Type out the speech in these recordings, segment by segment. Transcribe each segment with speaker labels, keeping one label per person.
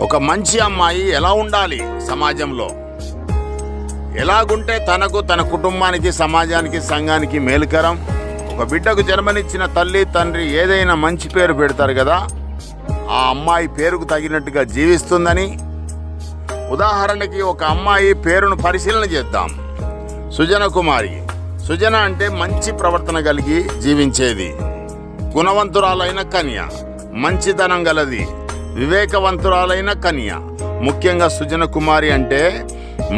Speaker 1: ఒక మంచి అమ్మాయి ఎలా ఉండాలి సమాజంలో? ఎలాగుంటే తనకు, తన కుటుంబానికి, సమాజానికి, సంఘానికి మేలుకరం? ఒక బిడ్డకు జన్మనిచ్చిన తల్లి తండ్రి ఏదైనా మంచి పేరు పెడతారు కదా, ఆ అమ్మాయి పేరుకు తగినట్టుగా జీవిస్తుందని. ఉదాహరణకి ఒక అమ్మాయి పేరును పరిశీలన చేద్దాం. సుజన కుమారి. సుజన అంటే మంచి ప్రవర్తన కలిగి జీవించేది, గుణవంతురాలైన కన్య, మంచితనం గలది, వివేకవంతురాలైన కన్య. ముఖ్యంగా సుజన కుమారి అంటే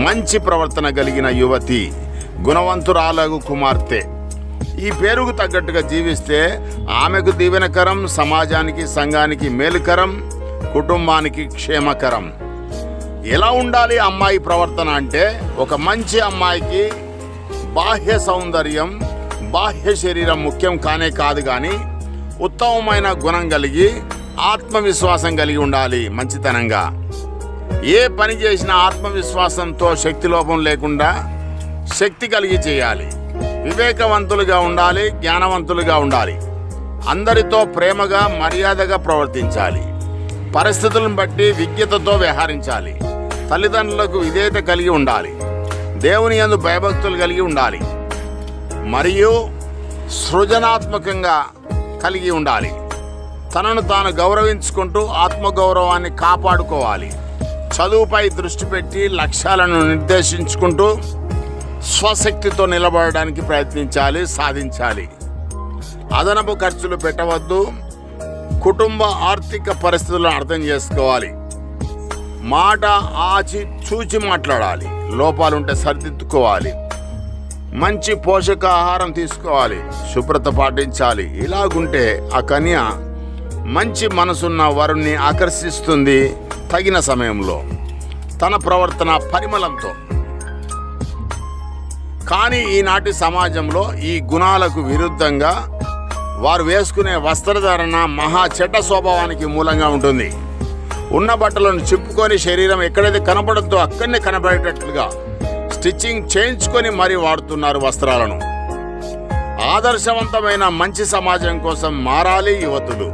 Speaker 1: మంచి ప్రవర్తన కలిగిన యువతి, గుణవంతురాలకు కుమార్తె. ఈ పేరుకు తగ్గట్టుగా జీవిస్తే ఆమెకు దీవెనకరం, సమాజానికి, సంఘానికి మేలుకరం, కుటుంబానికి క్షేమకరం. ఎలా ఉండాలి అమ్మాయి ప్రవర్తన అంటే, ఒక మంచి అమ్మాయికి బాహ్య సౌందర్యం, బాహ్య శరీరం ముఖ్యం కానే కాదు, కానీ ఉత్తమమైన గుణం కలిగి, ఆత్మవిశ్వాసం కలిగి ఉండాలి. మంచితనంగా ఏ పని చేసినా ఆత్మవిశ్వాసంతో, శక్తి లోపం లేకుండా శక్తి కలిగి చేయాలి. వివేకవంతులుగా ఉండాలి, జ్ఞానవంతులుగా ఉండాలి. అందరితో ప్రేమగా, మర్యాదగా ప్రవర్తించాలి. పరిస్థితులను బట్టి విజ్ఞతతో వ్యవహరించాలి. తల్లిదండ్రులకు విధేయత కలిగి ఉండాలి. దేవుని యందు భయభక్తులు కలిగి ఉండాలి. మరియు సృజనాత్మకంగా కలిగి ఉండాలి. తనను తాను గౌరవించుకుంటూ ఆత్మగౌరవాన్ని కాపాడుకోవాలి. చదువుపై దృష్టి పెట్టి లక్ష్యాలను నిర్దేశించుకుంటూ స్వశక్తితో నిలబడడానికి ప్రయత్నించాలి, సాధించాలి. అదనపు ఖర్చులు పెట్టవద్దు. కుటుంబ ఆర్థిక పరిస్థితులను అర్థం చేసుకోవాలి. మాట ఆచి చూచి మాట్లాడాలి. లోపాలుంటే సరిదిద్దుకోవాలి. మంచి పోషకాహారం తీసుకోవాలి. శుభ్రత పాటించాలి. ఇలాగుంటే ఆ కన్య మంచి మనసున్న వరుణ్ణి ఆకర్షిస్తుంది, తగిన సమయంలో, తన ప్రవర్తన పరిమళంతో. కానీ ఈనాటి సమాజంలో ఈ గుణాలకు విరుద్ధంగా వారు వేసుకునే వస్త్రధారణ మహా చెడ్డ స్వభావానికి మూలంగా ఉంటుంది. ఉన్న బట్టలను చింపుకొని శరీరం ఎక్కడైతే కనపడద్దో అక్కడనే కనపడేటట్లుగా స్టిచ్చింగ్ చేయించుకొని మరీ వాడుతున్నారు వస్త్రాలను. ఆదర్శవంతమైన మంచి సమాజం కోసం మారాలి యువతులు.